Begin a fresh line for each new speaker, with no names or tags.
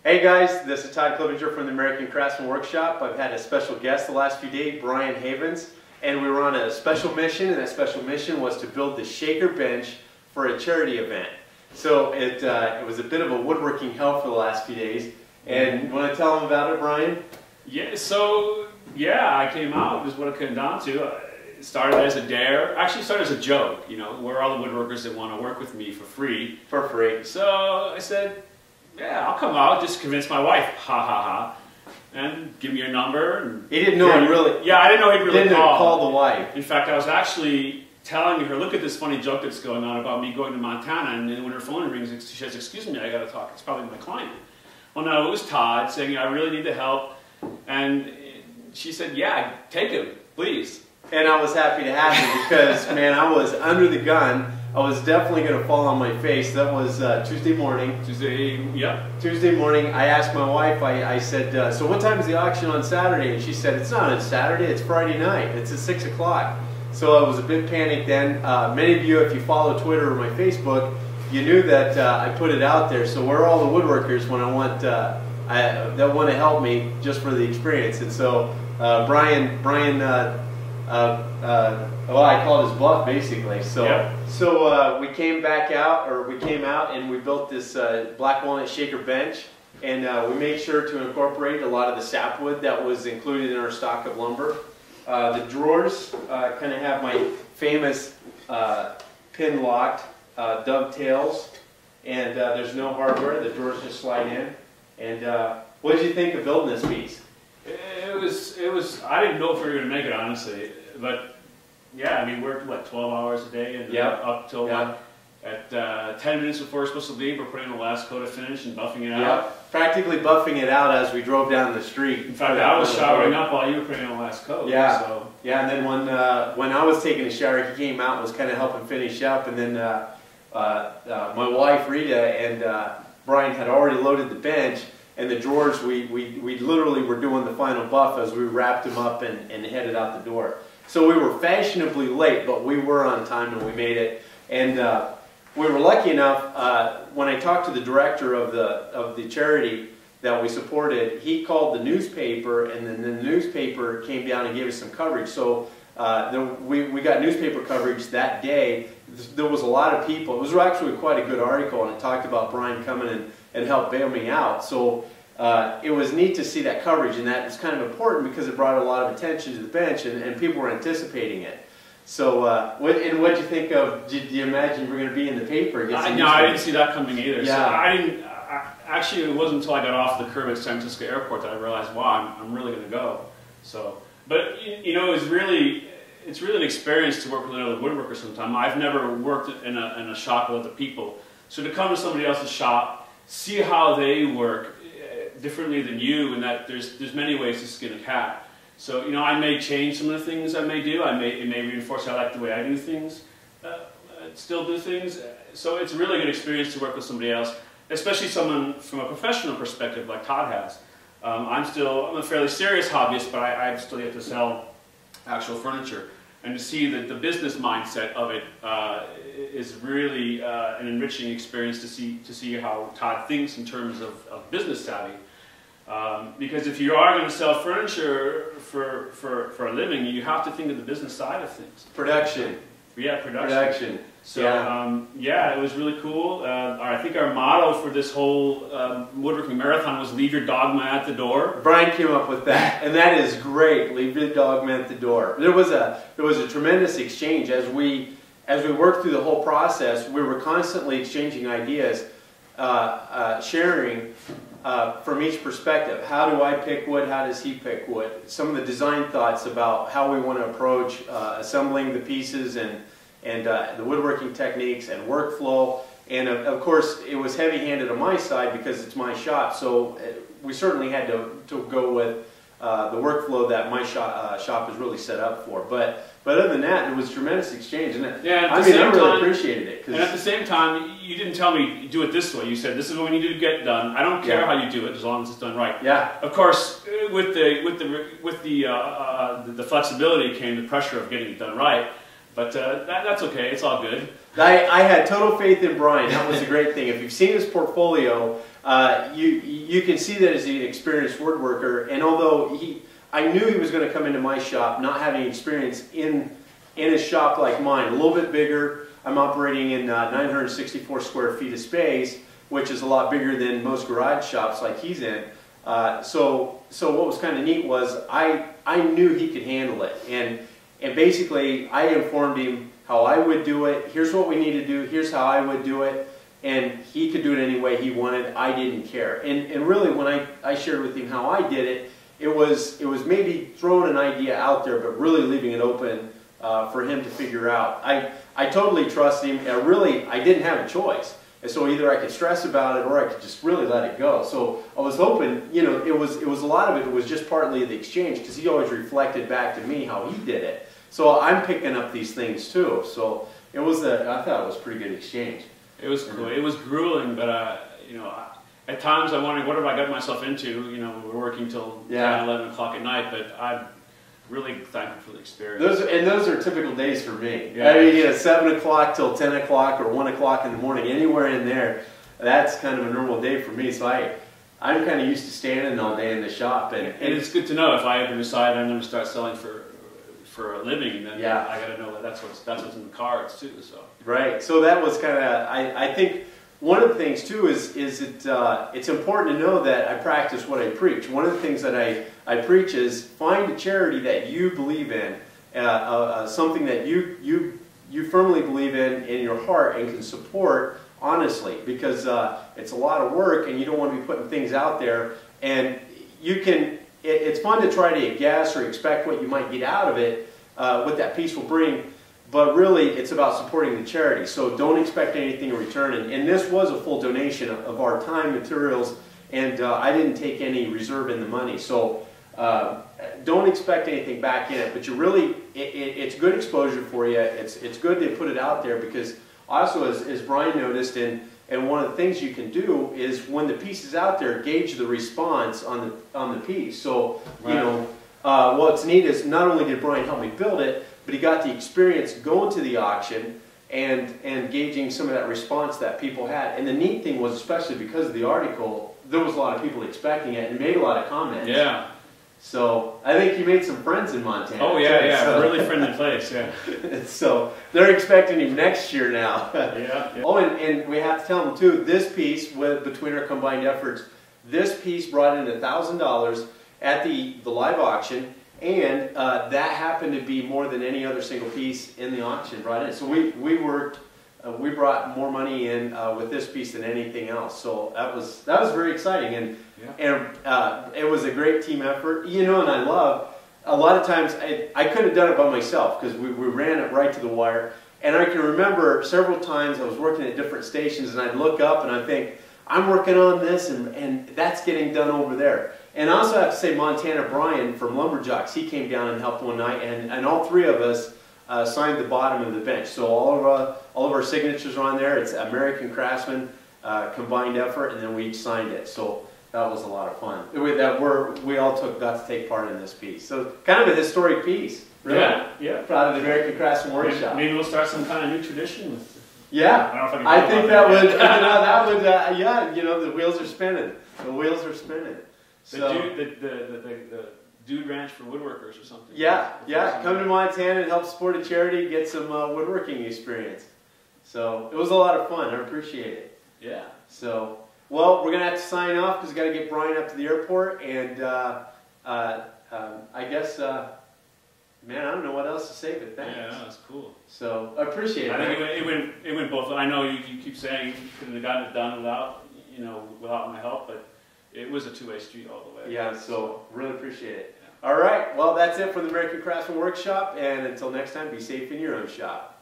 Hey guys, this is Todd A from the American Craftsman Workshop. I've had a special guest the last few days, Brian Havens, and we were on a special mission, and that special mission was to build the shaker bench for a charity event. So it was a bit of a woodworking hell for the last few days. And you want to tell them about it, Brian?
Yeah, I came out, is what it came down to. It started as a dare, actually started as a joke, you know, where all the woodworkers that want to work with me for free. So I said, yeah, I'll come out, just convince my wife, ha ha ha, and give me your number. And
he didn't know he'd really...
Yeah, I didn't know he'd really
call the wife.
In fact, I was actually telling her, look at this funny joke that's going on about me going to Montana, and then when her phone rings, she says, excuse me, I got to talk, it's probably my client. Well, no, it was Todd saying, I really need the help, and she said, yeah, take him, please.
And I was happy to have him because, man, I was under the gun. I was definitely going to fall on my face. That was Tuesday morning. Tuesday morning, I asked my wife, I said, so what time is the auction on Saturday? And she said, it's not on Saturday, it's Friday night. It's at 6 o'clock. So I was a bit panicked then. Many of you, if you follow Twitter or my Facebook, you knew that I put it out there. So where are all the woodworkers when I want, that want to help me just for the experience? And so Brian well, I called his bluff basically. So, we came out and we built this black walnut shaker bench, and we made sure to incorporate a lot of the sapwood that was included in our stock of lumber. The drawers kind of have my famous pin-locked dovetails, and there's no hardware. The drawers just slide in. And what did you think of building this piece?
It was. I didn't know if we were going to make it, honestly, but yeah, I mean, we worked what, 12 hours a day, and up till at 10 minutes before we're supposed to leave, we're putting the last coat of finish and buffing it out.
Practically buffing it out as we drove down the street.
In fact, I was showering up while you were putting on the last coat.
Yeah,
so.
Yeah, and then when I was taking a shower, he came out and was kind of helping finish up, and then my wife Rita and Brian had already loaded the bench. And the drawers, we literally were doing the final buff as we wrapped them up and headed out the door. So we were fashionably late, but we were on time and we made it. And we were lucky enough, when I talked to the director of the charity that we supported, he called the newspaper, and then the newspaper came down and gave us some coverage. So we got newspaper coverage that day. There was a lot of people. It was actually quite a good article, and it talked about Brian coming and help bail me out. So it was neat to see that coverage, and that was kind of important because it brought a lot of attention to the bench, and people were anticipating it. So what did you think of, did you imagine you were going to be in the paper?
No, I didn't see that coming either. Yeah. So actually, it wasn't until I got off the curb at San Francisco Airport that I realized, wow, I'm really going to go. So, but you know, it's really an experience to work with another woodworker sometime. I've never worked in a shop with other people. So to come to somebody else's shop, see how they work differently than you, and that there's many ways to skin a cat. So, you know, I may change some of the things I may do. It may reinforce how I like the way I do things, still do things. So it's a really good experience to work with somebody else, especially someone from a professional perspective like Todd has. I'm a fairly serious hobbyist, but I still get to sell actual furniture. And to see the business mindset of it is really an enriching experience to see how Todd thinks in terms of business savvy. Because if you are going to sell furniture for a living, you have to think of the business side of things.
Production.
Yeah, production. So yeah, it was really cool. I think our motto for this whole woodworking marathon was "Leave your dogma at the door."
Brian came up with that, and that is great. Leave your dogma at the door. There was a tremendous exchange as we worked through the whole process. We were constantly exchanging ideas, sharing from each perspective. How do I pick wood? How does he pick wood? Some of the design thoughts about how we want to approach assembling the pieces and the woodworking techniques and workflow. And of course, it was heavy-handed on my side because it's my shop, so we certainly had to go with the workflow that my shop is really set up for. But other than that, it was tremendous exchange, and I really appreciated it.
And at the same time, you didn't tell me do it this way. You said this is what we need to get done. I don't care how you do it as long as it's done right.
Yeah.
Of course, with the flexibility came the pressure of getting it done right. But that's okay. It's all good.
I had total faith in Brian. That was the great thing. If you've seen his portfolio, you can see that he's an experienced woodworker. And although I knew he was going to come into my shop, not having experience in a shop like mine, a little bit bigger. I'm operating in 964 square feet of space, which is a lot bigger than most garage shops like he's in. So what was kind of neat was I knew he could handle it, and basically I informed him how I would do it. Here's what we need to do. Here's how I would do it, and he could do it any way he wanted. I didn't care. And really, when I shared with him how I did it, it was maybe throwing an idea out there, but really leaving it open for him to figure out. I totally trust him. I didn't have a choice. And so either I could stress about it or I could just really let it go. So I was hoping, you know, it was a lot of it was just partly the exchange, because he always reflected back to me how he did it. So I'm picking up these things too. So I thought it was a pretty good exchange.
It was cool. It was grueling, but you know, at times I wondered, what have I got myself into? You know, we're working till 10, 11 o'clock at night, but I'm really thankful for the experience.
Those are typical days for me.
Yeah.
I mean, you know, 7 o'clock till 10 o'clock or 1 o'clock in the morning, anywhere in there, that's kind of a normal day for me. So I'm kind of used to standing all day in the shop. And
it's good to know if I ever decide I'm going to start selling for a living, then I got to know that that's what's in the cards too. So
right. So that was kind of, I think one of the things too is it's important to know that I practice what I preach. One of the things that I preach is find a charity that you believe in, something that you firmly believe in your heart and can support honestly, because it's a lot of work and you don't want to be putting things out there, and it's fun to try to guess or expect what you might get out of it, what that piece will bring. But really, it's about supporting the charity. So don't expect anything in return. And this was a full donation of our time, materials, and I didn't take any reserve in the money. So don't expect anything back in it. But it's good exposure for you. It's good to put it out there, because also, as Brian noticed, and one of the things you can do is when the piece is out there, gauge the response on the piece. So you know, what's neat is not only did Brian help me build it, but he got the experience going to the auction and gauging some of that response that people had. And the neat thing was, especially because of the article, there was a lot of people expecting it and made a lot of comments.
Yeah.
So I think he made some friends in Montana.
Oh yeah, yeah, so, really friendly place, yeah.
So they're expecting him next year now.
Yeah.
Oh, and we have to tell them too, this piece, between our combined efforts, this piece brought in $1,000 at the live auction. And that happened to be more than any other single piece in the auction brought in. So we brought more money in with this piece than anything else. So that was very exciting, and it was a great team effort. You know, and I love, a lot of times I couldn't have done it by myself, because we ran it right to the wire. And I can remember several times I was working at different stations, and I'd look up and I'd think, I'm working on this, and that's getting done over there. And I also have to say, Montana Brian from Lumberjacks, he came down and helped one night, and all three of us signed the bottom of the bench. So all of our signatures are on there. It's American Craftsman combined effort, and then we each signed it. So that was a lot of fun. We all got to take part in this piece. So kind of a historic piece. Really.
Yeah.
Proud of the American Craftsman Workshop.
Maybe we'll start some kind of new tradition with.
Yeah, I think that would, yeah, you know, the wheels are spinning. The wheels are spinning. So,
the Dude Ranch for Woodworkers or something.
Yeah, come to Montana and help support a charity, get some woodworking experience. So it was a lot of fun. I appreciate it.
Yeah.
So, well, we're going to have to sign off because we've got to get Brian up to the airport, and I guess, man, I don't know what else to say, but thanks.
Yeah, no, that's cool.
So I appreciate it.
I think it went both. I know you keep saying you couldn't have gotten it done without my help, but it was a two-way street all the way.
Yeah, so really appreciate it. Yeah. All right, well, that's it for the American Craftsman Workshop, and until next time, be safe in your own shop.